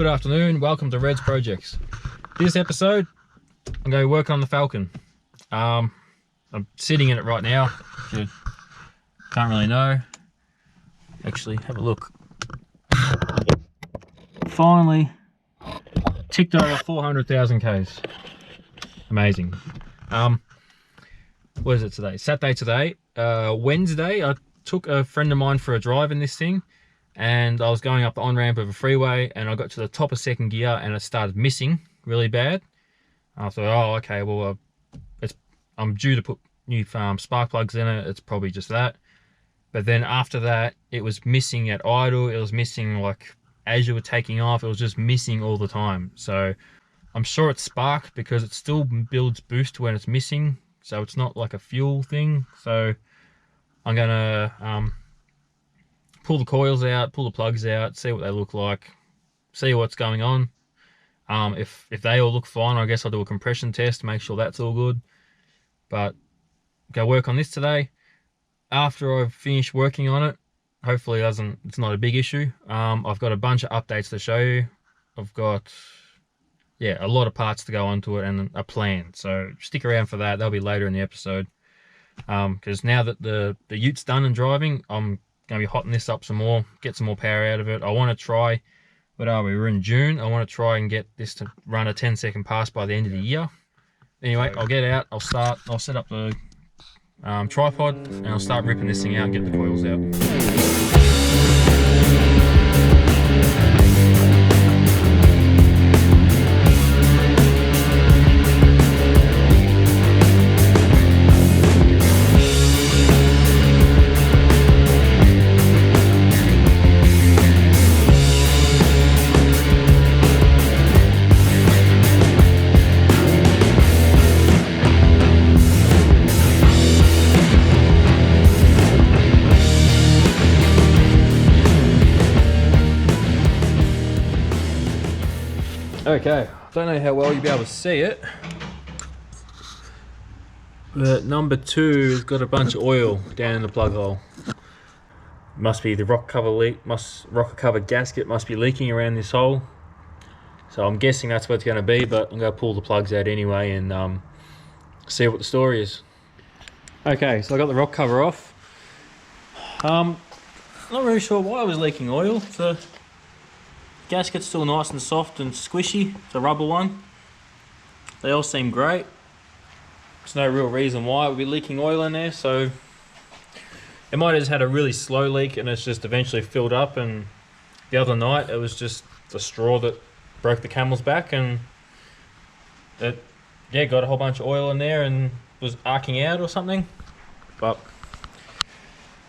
good afternoon. Welcome to Red's Projects. This episode, I'm going to work on the Falcon. I'm sitting in it right now. If you can't really know. Actually, have a look. Finally ticked over 400,000 Ks. Amazing. What is it today? Saturday today. Wednesday, I took a friend of mine for a drive in this thing, and I was going up the on-ramp of a freeway, and I got to the top of second gear, and it started missing really bad. I thought, oh, okay, well, I'm due to put new spark plugs in it. It's probably just that. But then after that, it was missing at idle. It was missing like as you were taking off. It was just missing all the time. So I'm sure it's spark because it still builds boost when it's missing. So it's not like a fuel thing. So I'm gonna pull the coils out, pull the plugs out, see what they look like, see what's going on. If they all look fine, I guess I'll do a compression test to make sure that's all good. But go work on this today. After I've finished working on it, hopefully it's not a big issue. I've got a bunch of updates to show you. I've got a lot of parts to go onto it and a plan. So stick around for that. That'll be later in the episode. Because now that the utes done and driving, I'm going to be hotting this up some more, get some more power out of it. I want to try, what are we? We're in June. I want to try and get this to run a 10-second pass by the end of the year. Anyway, I'll get out, I'll set up the tripod, and I'll start ripping this thing out and get the coils out. Okay, don't know how well you'll be able to see it, but number 2 has got a bunch of oil down in the plug hole. Must be the rocker cover gasket must be leaking around this hole. So I'm guessing that's what it's going to be, but I'm going to pull the plugs out anyway and see what the story is. Okay, so I got the rock cover off. Not really sure why it was leaking oil. The gasket's still nice and soft and squishy, the rubber one. They all seem great. There's no real reason why it would be leaking oil in there, so it might have just had a really slow leak and it's just eventually filled up. And the other night it was just the straw that broke the camel's back, and it got a whole bunch of oil in there and was arcing out or something. But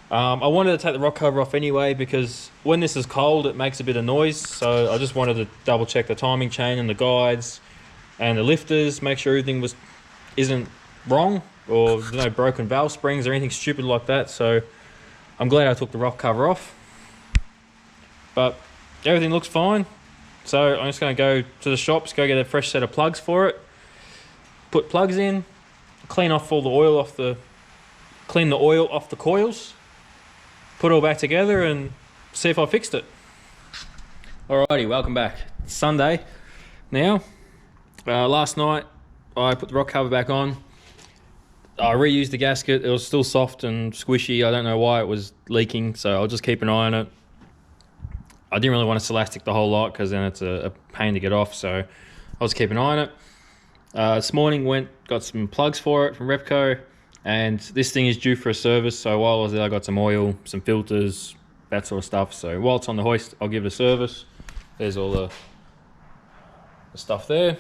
I wanted to take the rock cover off anyway because when this is cold it makes a bit of noise, so I just wanted to double check the timing chain and the guides and the lifters, make sure everything isn't wrong or there's no broken valve springs or anything stupid like that. So I'm glad I took the rock cover off, but everything looks fine. So I'm just going to go to the shops, go get a fresh set of plugs for it, put plugs in, clean the oil off the coils, put it all back together and see if I fixed it. Alrighty, welcome back. It's Sunday now. Last night I put the rock cover back on. I reused the gasket. It was still soft and squishy. I don't know why it was leaking, so I'll just keep an eye on it. I didn't really want to Celastic the whole lot because then it's a pain to get off, so I'll just keep an eye on it. This morning got some plugs for it from Repco. And this thing is due for a service, so while I was there I got some oil, some filters, that sort of stuff. So while it's on the hoist, I'll give it a service. There's all the stuff there.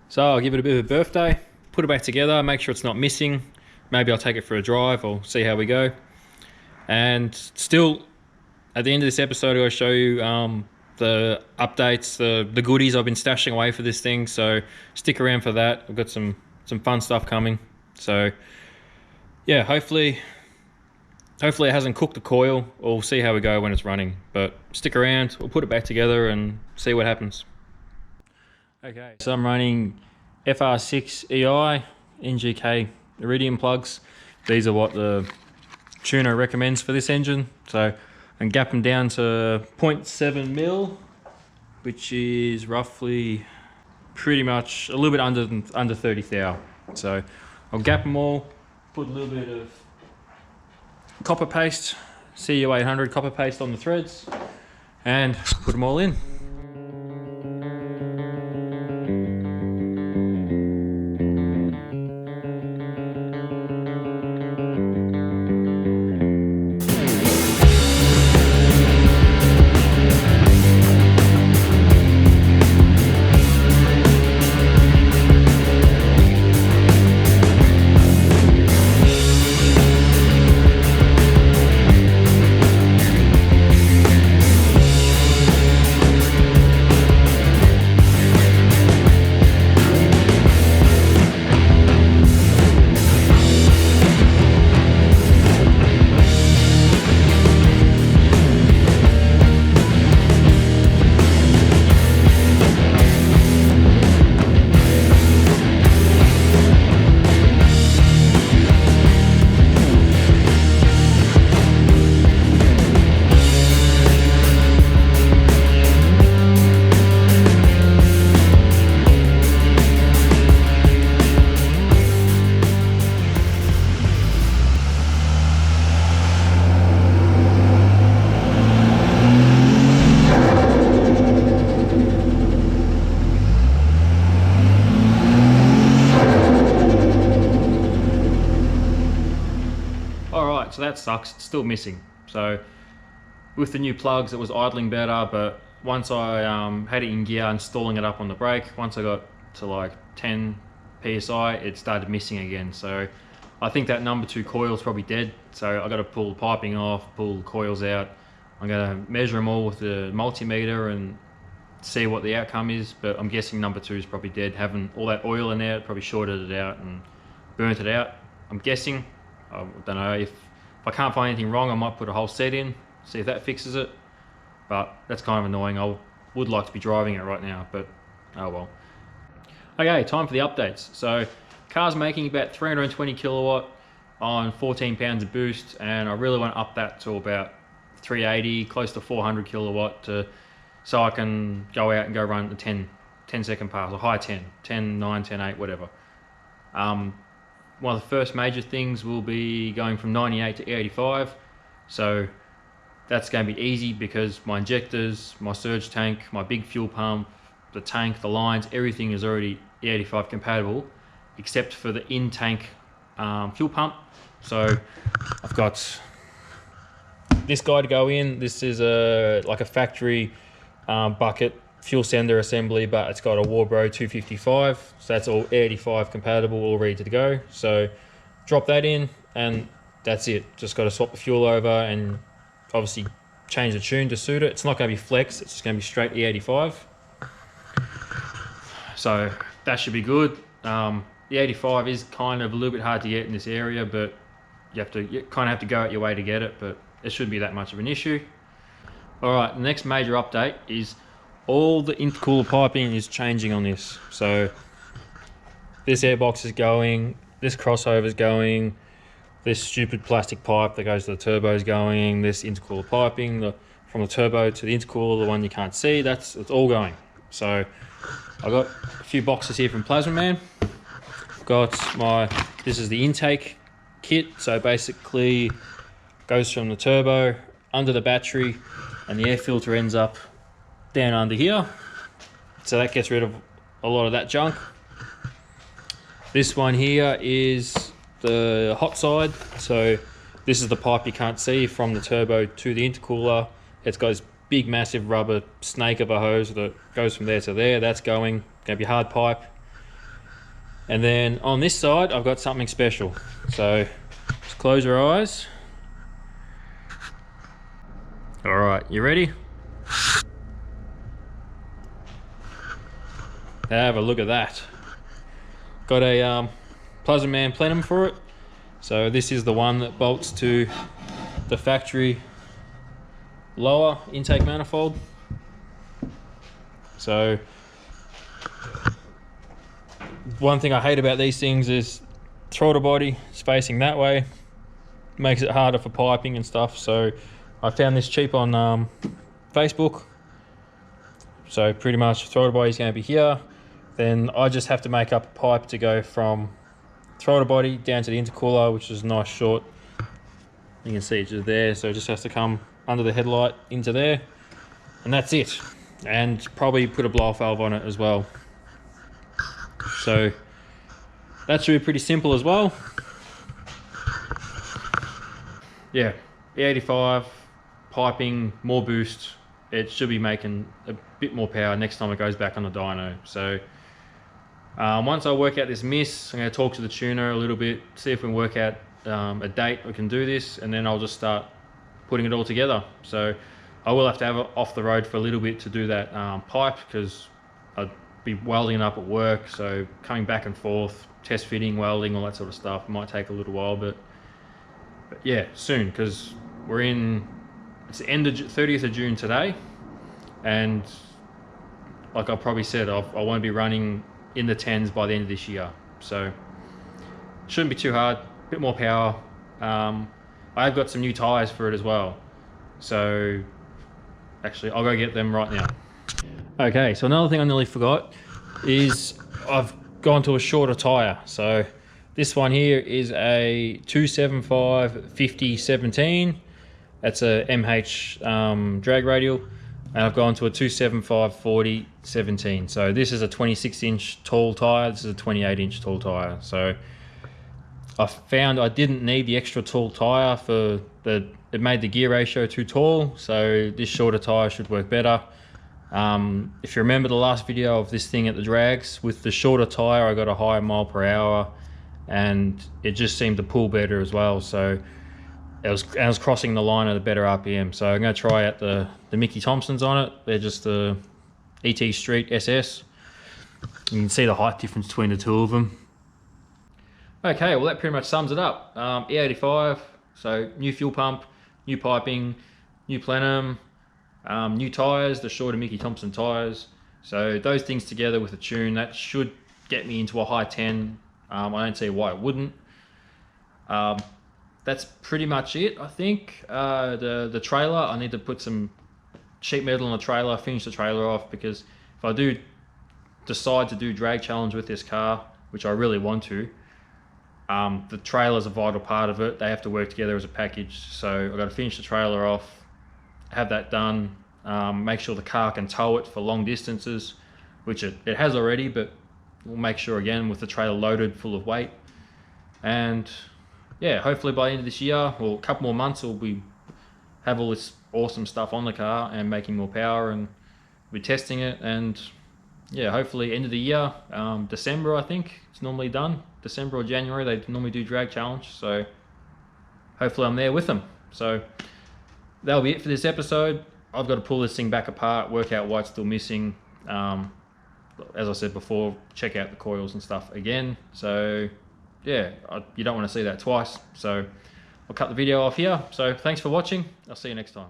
So I'll give it a bit of a birthday, put it back together, make sure it's not missing. Maybe I'll take it for a drive or see how we go. And still, at the end of this episode, I'll show you the updates, the goodies I've been stashing away for this thing. So stick around for that. I've got some fun stuff coming. So yeah, hopefully it hasn't cooked the coil. We'll see how we go when it's running, but stick around, we'll put it back together and see what happens. Okay, so I'm running XR6 EI NGK iridium plugs. These are what the tuner recommends for this engine. So and gap them down to 0.7 mil which is roughly pretty much a little bit under 30 thou. So I'll gap them all, put a little bit of copper paste, CU800 copper paste on the threads, and put them all in. So that sucks, it's still missing. So with the new plugs it was idling better, but once I had it in gear, installing it up on the brake, once I got to like 10 PSI, it started missing again. So I think that number 2 coil is probably dead. So I got to pull the piping off, pull the coils out. I'm gonna measure them all with the multimeter and see what the outcome is, but I'm guessing number 2 is probably dead. Having all that oil in there, it probably shorted it out and burnt it out. I'm guessing. I don't know, if I can't find anything wrong, I might put a whole set in, see if that fixes it. But that's kind of annoying. I would like to be driving it right now, but oh well. Okay, time for the updates. So car's making about 320 kilowatt on 14 pounds of boost, and I really want to up that to about 380, close to 400 kilowatt so I can go out and go run the 10 second pass, or high 10, 9, 10, 8, whatever. One of the first major things will be going from 98 to 85. So that's going to be easy because my injectors, my surge tank, my big fuel pump, the tank, the lines, everything is already E85 compatible except for the in-tank fuel pump. So I've got this guy to go in. This is like a factory bucket fuel sender assembly, but it's got a Warbro 255, so that's all E85 compatible, all ready to go. So drop that in and that's it. Just got to swap the fuel over and obviously change the tune to suit it. It's not going to be flex, it's just going to be straight E85. So that should be good. E85 is kind of a little bit hard to get in this area, but you kind of have to go out your way to get it, but it shouldn't be that much of an issue. All right, the next major update is all the intercooler piping is changing on this. So this airbox is going, this crossover is going, this stupid plastic pipe that goes to the turbo is going, this intercooler piping from the turbo to the intercooler, the one you can't see, it's all going. So I got a few boxes here from Plasma Man. Got this is the intake kit. So basically goes from the turbo under the battery, and the air filter ends up down under here. So that gets rid of a lot of that junk. This one here is the hot side. So this is the pipe you can't see from the turbo to the intercooler. It's got this big massive rubber snake of a hose that goes from there to there. That's going to be hard pipe. And then on this side I've got something special. So just close your eyes. All right, you ready? Have a look at that. Got a Plasma Man plenum for it. So this is the one that bolts to the factory lower intake manifold. So one thing I hate about these things is throttle body is facing that way, makes it harder for piping and stuff. So I found this cheap on Facebook. So pretty much throttle body is going to be here. Then I just have to make up a pipe to go from throttle body down to the intercooler, which is nice short. You can see it's just there, so it just has to come under the headlight into there, and that's it. And probably put a blow-off valve on it as well. So that should be pretty simple as well. Yeah, E85, piping, more boost. It should be making a bit more power next time it goes back on the dyno. So once I work out this miss, I'm going to talk to the tuner a little bit, see if we can work out a date we can do this, and then I'll just start putting it all together. So I will have to have it off the road for a little bit to do that pipe, because I'd be welding it up at work, so coming back and forth, test fitting, welding, all that sort of stuff, it might take a little while, but yeah, soon, because it's the end of 30th of June today, and like I probably said, I want to be running in the 10s by the end of this year, so shouldn't be too hard. A bit more power. I've got some new tires for it as well, so actually I'll go get them right now. Okay, so another thing I nearly forgot is I've gone to a shorter tire. So this one here is a 275 50 17. That's a MH drag radial, and I've gone to a 275 40 17. So this is a 26-inch tall tire. This is a 28-inch tall tire. So I found I didn't need the extra tall tire it made the gear ratio too tall, so this shorter tire should work better. If you remember the last video of this thing at the drags, with the shorter tire I got a higher mile per hour, and it just seemed to pull better as well. So I was crossing the line at a better RPM. So I'm going to try out the Mickey Thompsons on it. They're just the ET Street SS. You can see the height difference between the two of them. Okay, well that pretty much sums it up. E85, so new fuel pump, new piping, new plenum, new tyres, the shorter Mickey Thompson tyres. So those things together with a tune, that should get me into a high 10. I don't see why it wouldn't. That's pretty much it, I think. The trailer, I need to put some sheet metal on the trailer, finish the trailer off, because if I do decide to do drag challenge with this car, which I really want to, the trailer is a vital part of it. They have to work together as a package. So I've got to finish the trailer off, have that done, make sure the car can tow it for long distances, which it has already, but we'll make sure again with the trailer loaded full of weight. And yeah, hopefully by the end of this year, or a couple more months, we'll have all this awesome stuff on the car and making more power, and we're testing it. And yeah, hopefully end of the year, December I think it's normally done. December or January they normally do drag challenge, so hopefully I'm there with them. So that'll be it for this episode. I've got to pull this thing back apart, work out why it's still missing. As I said before, check out the coils and stuff again. So yeah, you don't want to see that twice. So I'll cut the video off here. So thanks for watching. I'll see you next time.